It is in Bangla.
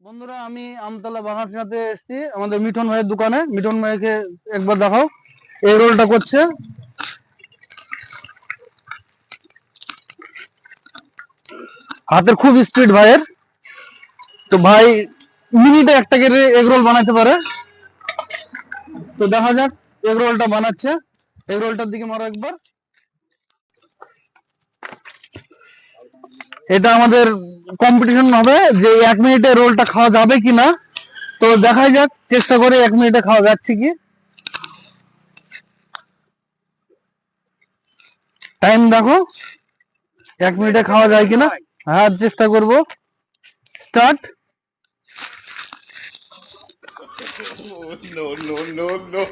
বন্ধুরা, আমি আমতলা বাগানতে এসেছি আমাদের মিঠুন ভাইয়ের দোকানে। মিঠুন ভাইকে একবার দেখাও। এই রোলটা করছে, হাতের খুব স্পিড ভাইয়ের। তো ভাই মিনিটে একটা করে এগ রোল বানাতে পারে। তো দেখা যাক এগ রোলটা বানাচ্ছে। এগ রোলটার দিকে মারো একবার। এটা আমাদের কম্পিটিশন হবে যে 1 মিনিটে রোলটা খাওয়া যাবে কিনা। তো দেখা যাক, চেষ্টা করে 1 মিনিটে খাওয়া যাচ্ছে কি। টাইম দেখো, 1 মিনিটে খাওয়া যায় কিনা। হ্যাঁ, চেষ্টা করব। Start. No, no, no, no.